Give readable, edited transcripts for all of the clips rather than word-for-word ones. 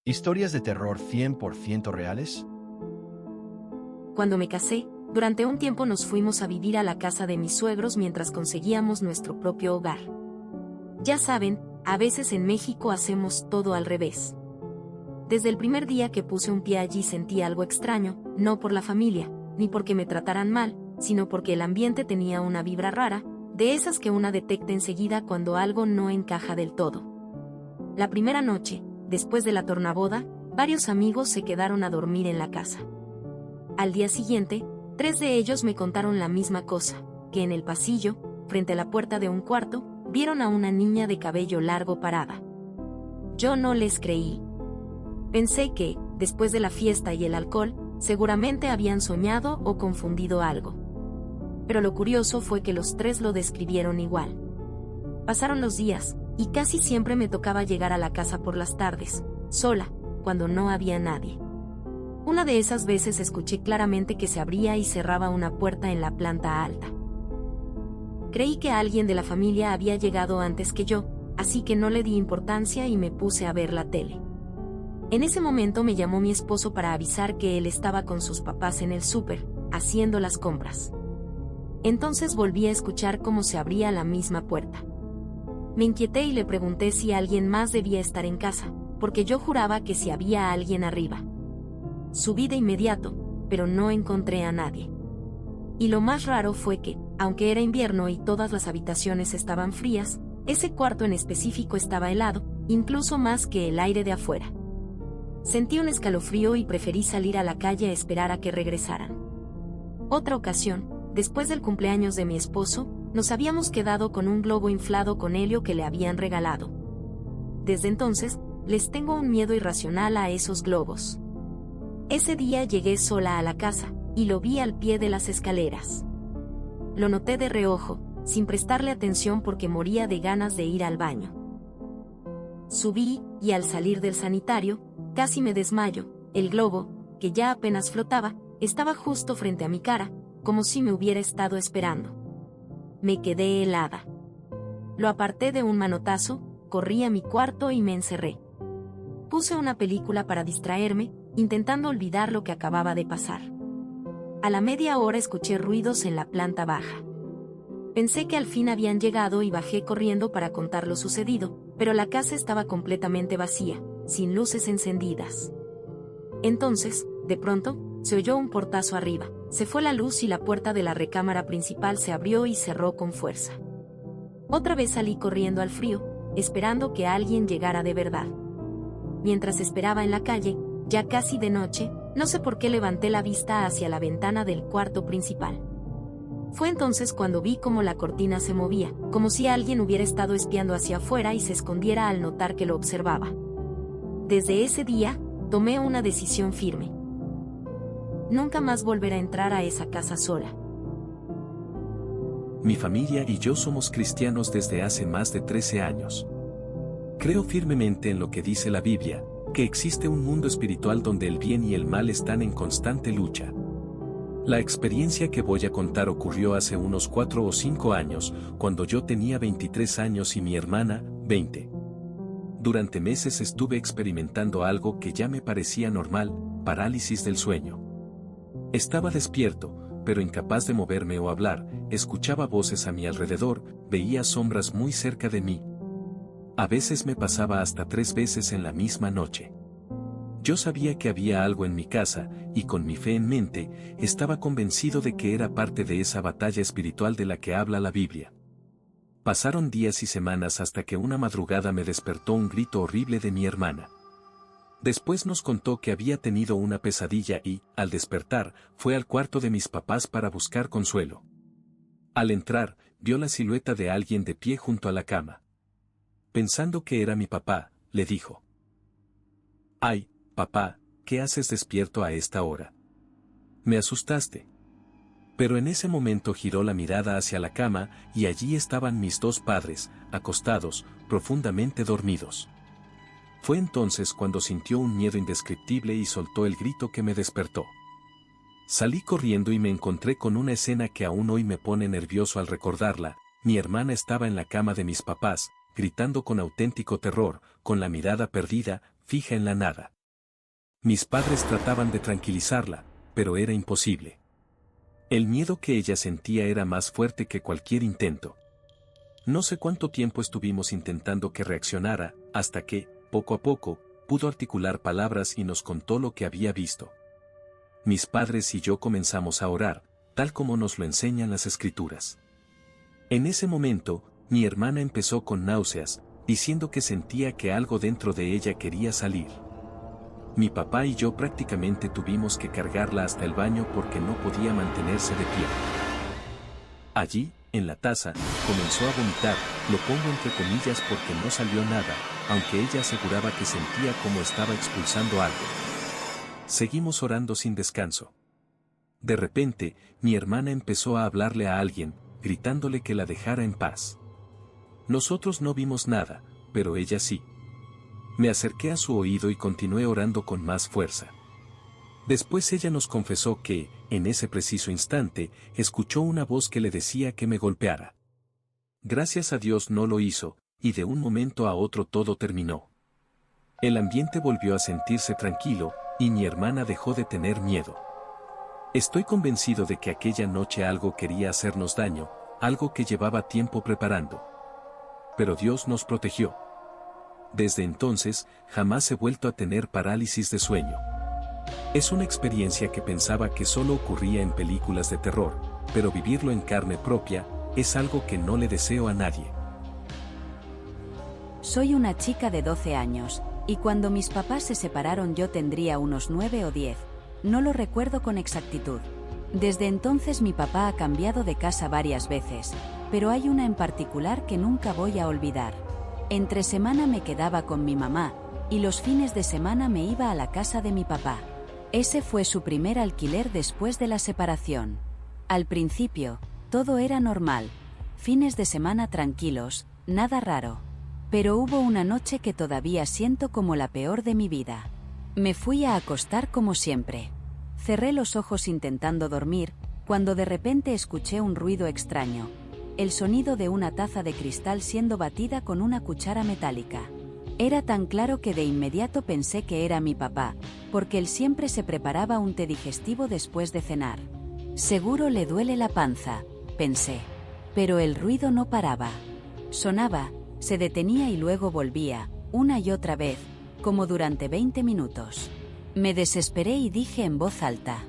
¿Historias de terror 100% reales? Cuando me casé, durante un tiempo nos fuimos a vivir a la casa de mis suegros mientras conseguíamos nuestro propio hogar. Ya saben, a veces en México hacemos todo al revés. Desde el primer día que puse un pie allí sentí algo extraño, no por la familia, ni porque me trataran mal, sino porque el ambiente tenía una vibra rara, de esas que una detecta enseguida cuando algo no encaja del todo. La primera noche, después de la tornaboda, varios amigos se quedaron a dormir en la casa. Al día siguiente, 3 de ellos me contaron la misma cosa, que en el pasillo, frente a la puerta de un cuarto, vieron a una niña de cabello largo parada. Yo no les creí. Pensé que, después de la fiesta y el alcohol, seguramente habían soñado o confundido algo. Pero lo curioso fue que los 3 lo describieron igual. Pasaron los días, y casi siempre me tocaba llegar a la casa por las tardes, sola, cuando no había nadie. Una de esas veces escuché claramente que se abría y cerraba una puerta en la planta alta. Creí que alguien de la familia había llegado antes que yo, así que no le di importancia y me puse a ver la tele. En ese momento me llamó mi esposo para avisar que él estaba con sus papás en el súper, haciendo las compras. Entonces volví a escuchar cómo se abría la misma puerta. Me inquieté y le pregunté si alguien más debía estar en casa, porque yo juraba que si había alguien arriba. Subí de inmediato, pero no encontré a nadie. Y lo más raro fue que, aunque era invierno y todas las habitaciones estaban frías, ese cuarto en específico estaba helado, incluso más que el aire de afuera. Sentí un escalofrío y preferí salir a la calle a esperar a que regresaran. Otra ocasión, después del cumpleaños de mi esposo, nos habíamos quedado con un globo inflado con helio que le habían regalado. Desde entonces, les tengo un miedo irracional a esos globos. Ese día llegué sola a la casa, y lo vi al pie de las escaleras. Lo noté de reojo, sin prestarle atención porque moría de ganas de ir al baño. Subí, y al salir del sanitario, casi me desmayo. El globo, que ya apenas flotaba, estaba justo frente a mi cara, como si me hubiera estado esperando. Me quedé helada. Lo aparté de un manotazo, corrí a mi cuarto y me encerré. Puse una película para distraerme, intentando olvidar lo que acababa de pasar. A la media hora escuché ruidos en la planta baja. Pensé que al fin habían llegado y bajé corriendo para contar lo sucedido, pero la casa estaba completamente vacía, sin luces encendidas. Entonces, de pronto, se oyó un portazo arriba, se fue la luz y la puerta de la recámara principal se abrió y cerró con fuerza. Otra vez salí corriendo al frío, esperando que alguien llegara de verdad. Mientras esperaba en la calle, ya casi de noche, no sé por qué levanté la vista hacia la ventana del cuarto principal. Fue entonces cuando vi cómo la cortina se movía, como si alguien hubiera estado espiando hacia afuera y se escondiera al notar que lo observaba. Desde ese día, tomé una decisión firme. Nunca más volver a entrar a esa casa sola. Mi familia y yo somos cristianos desde hace más de 13 años. Creo firmemente en lo que dice la Biblia, que existe un mundo espiritual donde el bien y el mal están en constante lucha. La experiencia que voy a contar ocurrió hace unos 4 o 5 años, cuando yo tenía 23 años y mi hermana, 20. Durante meses estuve experimentando algo que ya me parecía normal, parálisis del sueño. Estaba despierto, pero incapaz de moverme o hablar, escuchaba voces a mi alrededor, veía sombras muy cerca de mí. A veces me pasaba hasta 3 veces en la misma noche. Yo sabía que había algo en mi casa, y con mi fe en mente, estaba convencido de que era parte de esa batalla espiritual de la que habla la Biblia. Pasaron días y semanas hasta que una madrugada me despertó un grito horrible de mi hermana. Después nos contó que había tenido una pesadilla y, al despertar, fue al cuarto de mis papás para buscar consuelo. Al entrar, vio la silueta de alguien de pie junto a la cama. Pensando que era mi papá, le dijo: «Ay, papá, ¿qué haces despierto a esta hora? Me asustaste». Pero en ese momento giró la mirada hacia la cama y allí estaban mis 2 padres, acostados, profundamente dormidos. Fue entonces cuando sintió un miedo indescriptible y soltó el grito que me despertó. Salí corriendo y me encontré con una escena que aún hoy me pone nervioso al recordarla. Mi hermana estaba en la cama de mis papás, gritando con auténtico terror, con la mirada perdida, fija en la nada. Mis padres trataban de tranquilizarla, pero era imposible. El miedo que ella sentía era más fuerte que cualquier intento. No sé cuánto tiempo estuvimos intentando que reaccionara, hasta que, poco a poco, pudo articular palabras y nos contó lo que había visto. Mis padres y yo comenzamos a orar, tal como nos lo enseñan las escrituras. En ese momento, mi hermana empezó con náuseas, diciendo que sentía que algo dentro de ella quería salir. Mi papá y yo prácticamente tuvimos que cargarla hasta el baño porque no podía mantenerse de pie. Allí, en la taza, comenzó a vomitar, lo pongo entre comillas porque no salió nada, aunque ella aseguraba que sentía como estaba expulsando algo. Seguimos orando sin descanso. De repente, mi hermana empezó a hablarle a alguien, gritándole que la dejara en paz. Nosotros no vimos nada, pero ella sí. Me acerqué a su oído y continué orando con más fuerza. Después ella nos confesó que, en ese preciso instante, escuchó una voz que le decía que me golpeara. Gracias a Dios no lo hizo, y de un momento a otro todo terminó. El ambiente volvió a sentirse tranquilo, y mi hermana dejó de tener miedo. Estoy convencido de que aquella noche algo quería hacernos daño, algo que llevaba tiempo preparando. Pero Dios nos protegió. Desde entonces, jamás he vuelto a tener parálisis de sueño. Es una experiencia que pensaba que solo ocurría en películas de terror, pero vivirlo en carne propia es algo que no le deseo a nadie. Soy una chica de 12 años, y cuando mis papás se separaron yo tendría unos 9 o 10, no lo recuerdo con exactitud. Desde entonces mi papá ha cambiado de casa varias veces, pero hay una en particular que nunca voy a olvidar. Entre semana me quedaba con mi mamá, y los fines de semana me iba a la casa de mi papá. Ese fue su primer alquiler después de la separación. Al principio, todo era normal, fines de semana tranquilos, nada raro. Pero hubo una noche que todavía siento como la peor de mi vida. Me fui a acostar como siempre. Cerré los ojos intentando dormir, cuando de repente escuché un ruido extraño. El sonido de una taza de cristal siendo batida con una cuchara metálica. Era tan claro que de inmediato pensé que era mi papá, porque él siempre se preparaba un té digestivo después de cenar. Seguro le duele la panza, pensé. Pero el ruido no paraba. Sonaba, se detenía y luego volvía, una y otra vez, como durante 20 minutos. Me desesperé y dije en voz alta: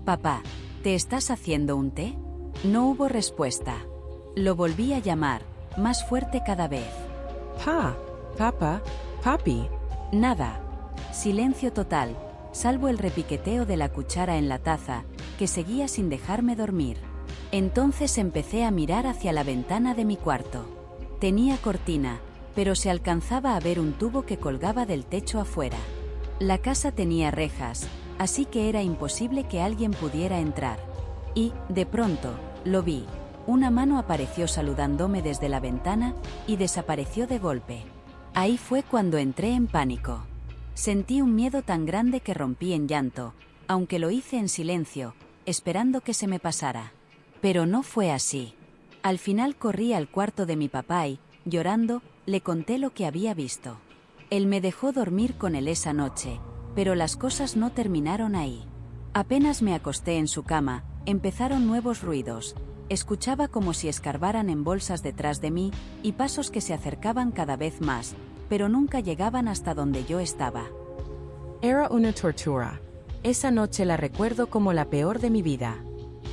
«Papá, ¿te estás haciendo un té?». No hubo respuesta. Lo volví a llamar, más fuerte cada vez. Papá, papi. Nada. Silencio total, salvo el repiqueteo de la cuchara en la taza, que seguía sin dejarme dormir. Entonces empecé a mirar hacia la ventana de mi cuarto. Tenía cortina, pero se alcanzaba a ver un tubo que colgaba del techo afuera. La casa tenía rejas, así que era imposible que alguien pudiera entrar. Y, de pronto, lo vi. Una mano apareció saludándome desde la ventana, y desapareció de golpe. Ahí fue cuando entré en pánico. Sentí un miedo tan grande que rompí en llanto, aunque lo hice en silencio, esperando que se me pasara. Pero no fue así. Al final corrí al cuarto de mi papá y, llorando, le conté lo que había visto. Él me dejó dormir con él esa noche, pero las cosas no terminaron ahí. Apenas me acosté en su cama, empezaron nuevos ruidos. Escuchaba como si escarbaran en bolsas detrás de mí, y pasos que se acercaban cada vez más, pero nunca llegaban hasta donde yo estaba. Era una tortura. Esa noche la recuerdo como la peor de mi vida.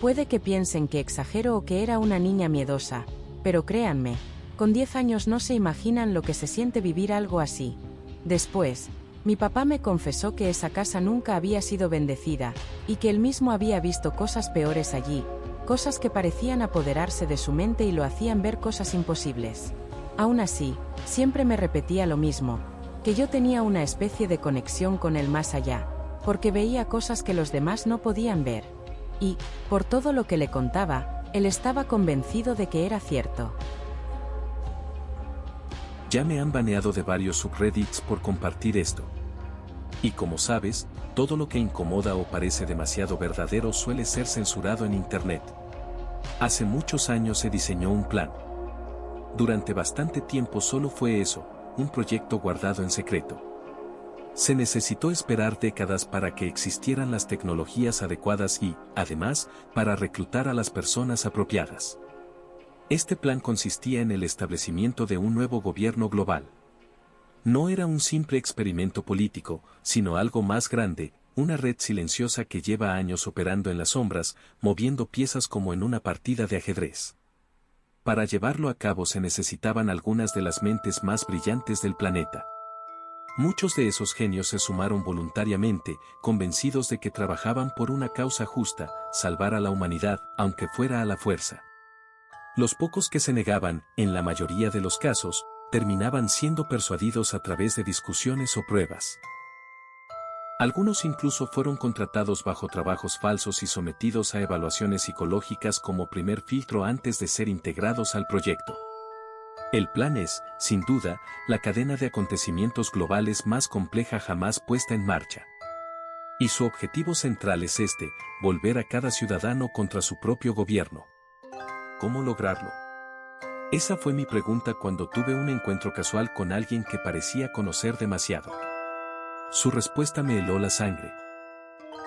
Puede que piensen que exagero o que era una niña miedosa, pero créanme, con 10 años no se imaginan lo que se siente vivir algo así. Después, mi papá me confesó que esa casa nunca había sido bendecida, y que él mismo había visto cosas peores allí, cosas que parecían apoderarse de su mente y lo hacían ver cosas imposibles. Aún así, siempre me repetía lo mismo, que yo tenía una especie de conexión con el más allá, porque veía cosas que los demás no podían ver. Y, por todo lo que le contaba, él estaba convencido de que era cierto. Ya me han baneado de varios subreddits por compartir esto. Y como sabes, todo lo que incomoda o parece demasiado verdadero suele ser censurado en Internet. Hace muchos años se diseñó un plan. Durante bastante tiempo solo fue eso, un proyecto guardado en secreto. Se necesitó esperar décadas para que existieran las tecnologías adecuadas y, además, para reclutar a las personas apropiadas. Este plan consistía en el establecimiento de un nuevo gobierno global. No era un simple experimento político, sino algo más grande, una red silenciosa que lleva años operando en las sombras, moviendo piezas como en una partida de ajedrez. Para llevarlo a cabo se necesitaban algunas de las mentes más brillantes del planeta. Muchos de esos genios se sumaron voluntariamente, convencidos de que trabajaban por una causa justa, salvar a la humanidad, aunque fuera a la fuerza. Los pocos que se negaban, en la mayoría de los casos, terminaban siendo persuadidos a través de discusiones o pruebas. Algunos incluso fueron contratados bajo trabajos falsos y sometidos a evaluaciones psicológicas como primer filtro antes de ser integrados al proyecto. El plan es, sin duda, la cadena de acontecimientos globales más compleja jamás puesta en marcha. Y su objetivo central es volver a cada ciudadano contra su propio gobierno. ¿Cómo lograrlo? Esa fue mi pregunta cuando tuve un encuentro casual con alguien que parecía conocer demasiado. Su respuesta me heló la sangre.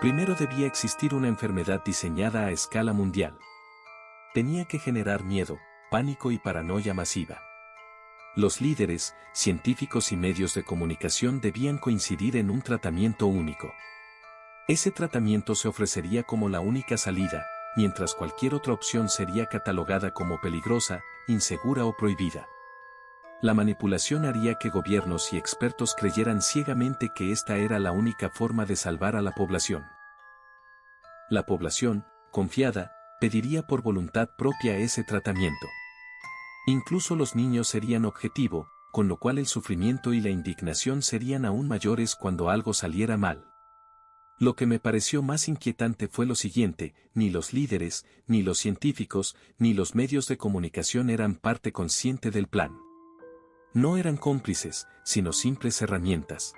Primero debía existir una enfermedad diseñada a escala mundial. Tenía que generar miedo, pánico y paranoia masiva. Los líderes, científicos y medios de comunicación debían coincidir en un tratamiento único. Ese tratamiento se ofrecería como la única salida, mientras cualquier otra opción sería catalogada como peligrosa, insegura o prohibida. La manipulación haría que gobiernos y expertos creyeran ciegamente que esta era la única forma de salvar a la población. La población, confiada, pediría por voluntad propia ese tratamiento. Incluso los niños serían objetivo, con lo cual el sufrimiento y la indignación serían aún mayores cuando algo saliera mal. Lo que me pareció más inquietante fue lo siguiente: ni los líderes, ni los científicos, ni los medios de comunicación eran parte consciente del plan. No eran cómplices, sino simples herramientas.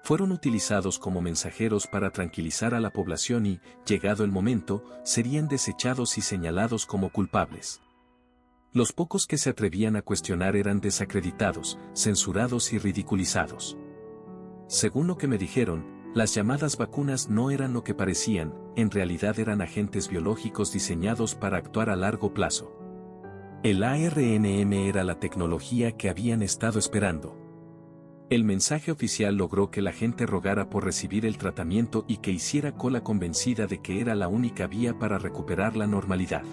Fueron utilizados como mensajeros para tranquilizar a la población y, llegado el momento, serían desechados y señalados como culpables. Los pocos que se atrevían a cuestionar eran desacreditados, censurados y ridiculizados. Según lo que me dijeron, las llamadas vacunas no eran lo que parecían, en realidad eran agentes biológicos diseñados para actuar a largo plazo. El ARNM era la tecnología que habían estado esperando. El mensaje oficial logró que la gente rogara por recibir el tratamiento y que hiciera cola convencida de que era la única vía para recuperar la normalidad.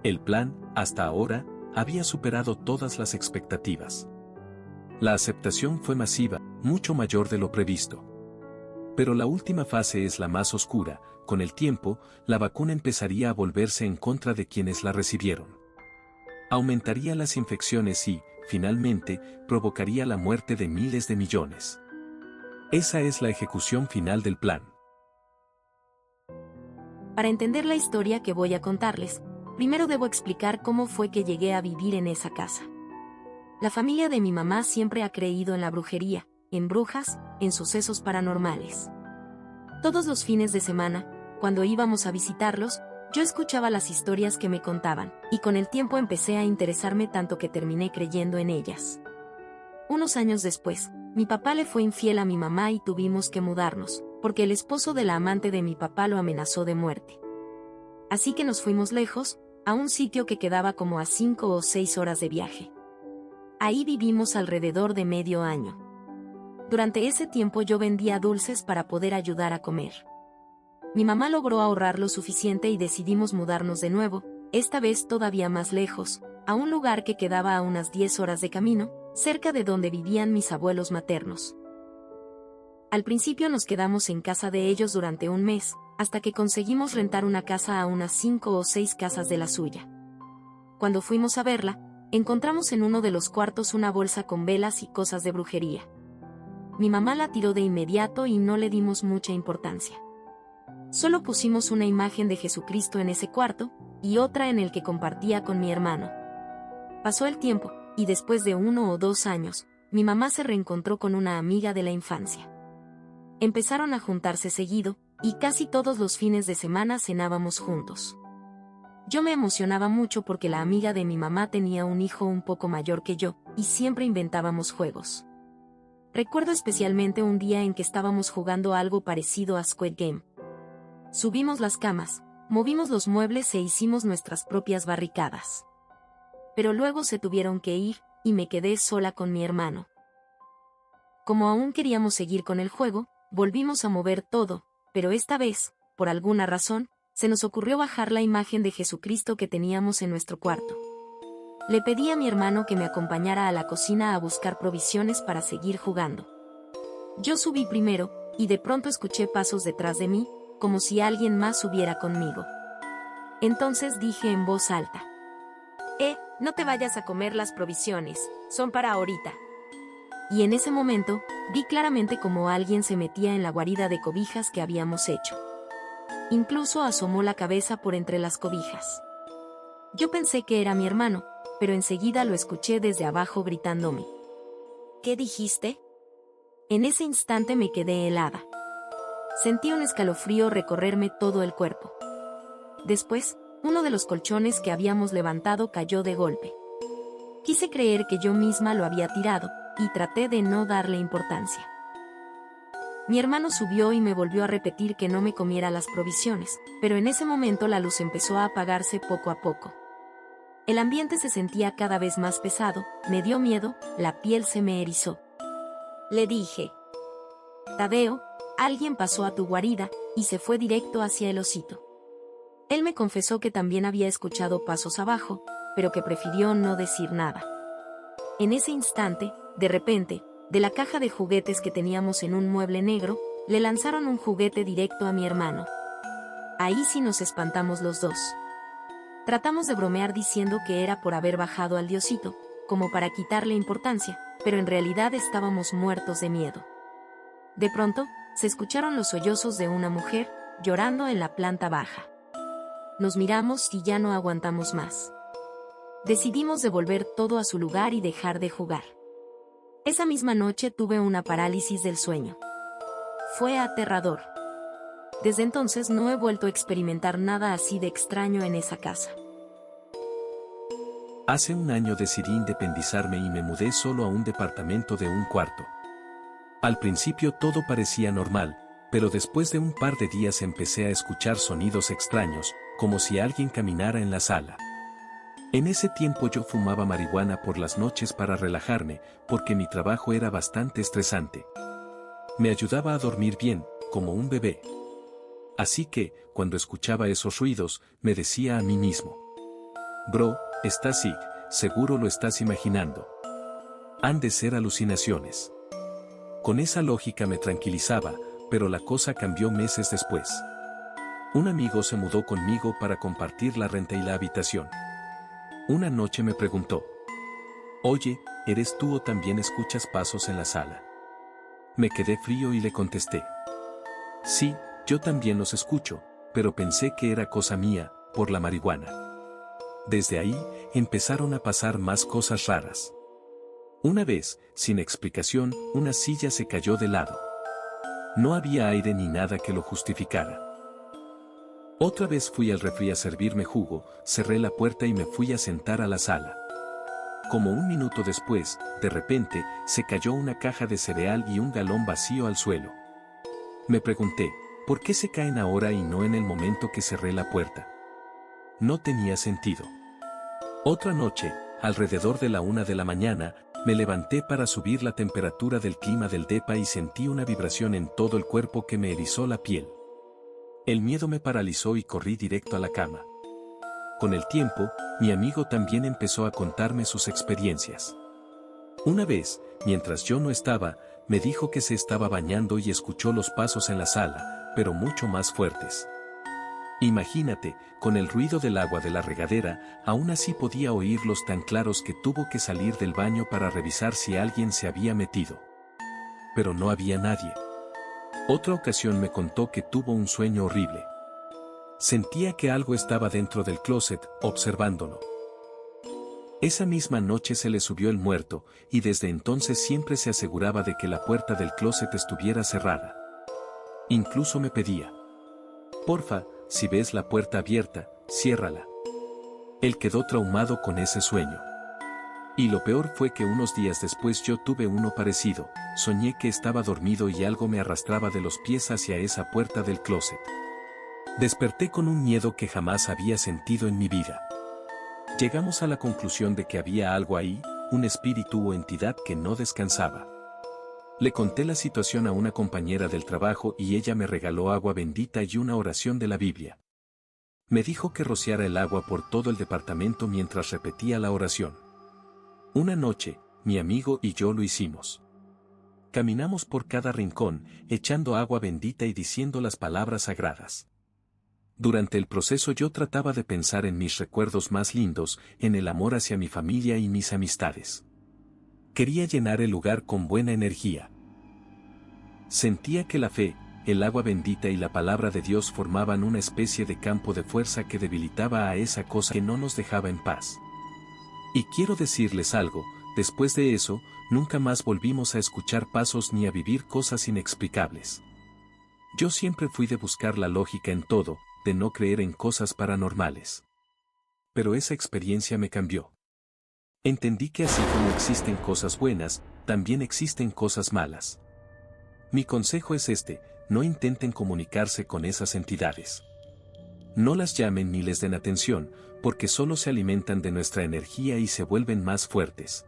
El plan, hasta ahora, había superado todas las expectativas. La aceptación fue masiva, mucho mayor de lo previsto. Pero la última fase es la más oscura. Con el tiempo, la vacuna empezaría a volverse en contra de quienes la recibieron. Aumentaría las infecciones y, finalmente, provocaría la muerte de miles de millones. Esa es la ejecución final del plan. Para entender la historia que voy a contarles, primero debo explicar cómo fue que llegué a vivir en esa casa. La familia de mi mamá siempre ha creído en la brujería, en brujas, en sucesos paranormales. Todos los fines de semana, cuando íbamos a visitarlos, yo escuchaba las historias que me contaban, y con el tiempo empecé a interesarme tanto que terminé creyendo en ellas. Unos años después, mi papá le fue infiel a mi mamá y tuvimos que mudarnos, porque el esposo de la amante de mi papá lo amenazó de muerte. Así que nos fuimos lejos, a un sitio que quedaba como a 5 o 6 horas de viaje. Ahí vivimos alrededor de medio año. Durante ese tiempo yo vendía dulces para poder ayudar a comer. Mi mamá logró ahorrar lo suficiente y decidimos mudarnos de nuevo, esta vez todavía más lejos, a un lugar que quedaba a unas 10 horas de camino, cerca de donde vivían mis abuelos maternos. Al principio nos quedamos en casa de ellos durante un mes, hasta que conseguimos rentar una casa a unas 5 o 6 casas de la suya. Cuando fuimos a verla, encontramos en uno de los cuartos una bolsa con velas y cosas de brujería. Mi mamá la tiró de inmediato y no le dimos mucha importancia. Solo pusimos una imagen de Jesucristo en ese cuarto, y otra en el que compartía con mi hermano. Pasó el tiempo, y después de 1 o 2 años, mi mamá se reencontró con una amiga de la infancia. Empezaron a juntarse seguido, y casi todos los fines de semana cenábamos juntos. Yo me emocionaba mucho porque la amiga de mi mamá tenía un hijo un poco mayor que yo, y siempre inventábamos juegos. Recuerdo especialmente un día en que estábamos jugando algo parecido a Squid Game. Subimos las camas, movimos los muebles e hicimos nuestras propias barricadas. Pero luego se tuvieron que ir, y me quedé sola con mi hermano. Como aún queríamos seguir con el juego, volvimos a mover todo, pero esta vez, por alguna razón, se nos ocurrió bajar la imagen de Jesucristo que teníamos en nuestro cuarto. Le pedí a mi hermano que me acompañara a la cocina a buscar provisiones para seguir jugando. Yo subí primero, y de pronto escuché pasos detrás de mí, como si alguien más subiera conmigo. Entonces dije en voz alta: no te vayas a comer las provisiones, son para ahorita. Y en ese momento, vi claramente como alguien se metía en la guarida de cobijas que habíamos hecho. Incluso asomó la cabeza por entre las cobijas. Yo pensé que era mi hermano, pero enseguida lo escuché desde abajo gritándome: ¿qué dijiste? En ese instante me quedé helada. Sentí un escalofrío recorrerme todo el cuerpo. Después, uno de los colchones que habíamos levantado cayó de golpe. Quise creer que yo misma lo había tirado, y traté de no darle importancia. Mi hermano subió y me volvió a repetir que no me comiera las provisiones, pero en ese momento la luz empezó a apagarse poco a poco. El ambiente se sentía cada vez más pesado, me dio miedo, la piel se me erizó. Le dije: Tadeo, alguien pasó a tu guarida, y se fue directo hacia el osito. Él me confesó que también había escuchado pasos abajo, pero que prefirió no decir nada. En ese instante, de repente, de la caja de juguetes que teníamos en un mueble negro, le lanzaron un juguete directo a mi hermano. Ahí sí nos espantamos los dos. Tratamos de bromear diciendo que era por haber bajado al diosito, como para quitarle importancia, pero en realidad estábamos muertos de miedo. De pronto, se escucharon los sollozos de una mujer, llorando en la planta baja. Nos miramos y ya no aguantamos más. Decidimos devolver todo a su lugar y dejar de jugar. Esa misma noche tuve una parálisis del sueño. Fue aterrador. Desde entonces no he vuelto a experimentar nada así de extraño en esa casa. Hace un año decidí independizarme y me mudé solo a un departamento de un cuarto. Al principio todo parecía normal, pero después de un par de días empecé a escuchar sonidos extraños, como si alguien caminara en la sala. En ese tiempo yo fumaba marihuana por las noches para relajarme, porque mi trabajo era bastante estresante. Me ayudaba a dormir bien, como un bebé. Así que, cuando escuchaba esos ruidos, me decía a mí mismo: Bro, estás sick, seguro lo estás imaginando. Han de ser alucinaciones. Con esa lógica me tranquilizaba, pero la cosa cambió meses después. Un amigo se mudó conmigo para compartir la renta y la habitación. Una noche me preguntó: Oye, ¿eres tú o también escuchas pasos en la sala? Me quedé frío y le contesté: Sí, yo también los escucho, pero pensé que era cosa mía, por la marihuana. Desde ahí, empezaron a pasar más cosas raras. Una vez, sin explicación, una silla se cayó de lado. No había aire ni nada que lo justificara. Otra vez fui al refri a servirme jugo, cerré la puerta y me fui a sentar a la sala. Como un minuto después, de repente, se cayó una caja de cereal y un galón vacío al suelo. Me pregunté: ¿por qué se caen ahora y no en el momento que cerré la puerta? No tenía sentido. Otra noche, alrededor de la 1 de la mañana, me levanté para subir la temperatura del clima del depa y sentí una vibración en todo el cuerpo que me erizó la piel. El miedo me paralizó y corrí directo a la cama. Con el tiempo, mi amigo también empezó a contarme sus experiencias. Una vez, mientras yo no estaba, me dijo que se estaba bañando y escuchó los pasos en la sala, pero mucho más fuertes. Imagínate, con el ruido del agua de la regadera, aún así podía oírlos tan claros que tuvo que salir del baño para revisar si alguien se había metido. Pero no había nadie. Otra ocasión me contó que tuvo un sueño horrible. Sentía que algo estaba dentro del closet, observándolo. Esa misma noche se le subió el muerto, y desde entonces siempre se aseguraba de que la puerta del closet estuviera cerrada. Incluso me pedía: porfa, si ves la puerta abierta, ciérrala. Él quedó traumado con ese sueño. Y lo peor fue que unos días después yo tuve uno parecido, soñé que estaba dormido y algo me arrastraba de los pies hacia esa puerta del closet. Desperté con un miedo que jamás había sentido en mi vida. Llegamos a la conclusión de que había algo ahí, un espíritu o entidad que no descansaba. Le conté la situación a una compañera del trabajo y ella me regaló agua bendita y una oración de la Biblia. Me dijo que rociara el agua por todo el departamento mientras repetía la oración. Una noche, mi amigo y yo lo hicimos. Caminamos por cada rincón, echando agua bendita y diciendo las palabras sagradas. Durante el proceso yo trataba de pensar en mis recuerdos más lindos, en el amor hacia mi familia y mis amistades. Quería llenar el lugar con buena energía. Sentía que la fe, el agua bendita y la palabra de Dios formaban una especie de campo de fuerza que debilitaba a esa cosa que no nos dejaba en paz. Y quiero decirles algo, después de eso, nunca más volvimos a escuchar pasos ni a vivir cosas inexplicables. Yo siempre fui de buscar la lógica en todo, de no creer en cosas paranormales. Pero esa experiencia me cambió. Entendí que así como existen cosas buenas, también existen cosas malas. Mi consejo es este: no intenten comunicarse con esas entidades. No las llamen ni les den atención, porque solo se alimentan de nuestra energía y se vuelven más fuertes.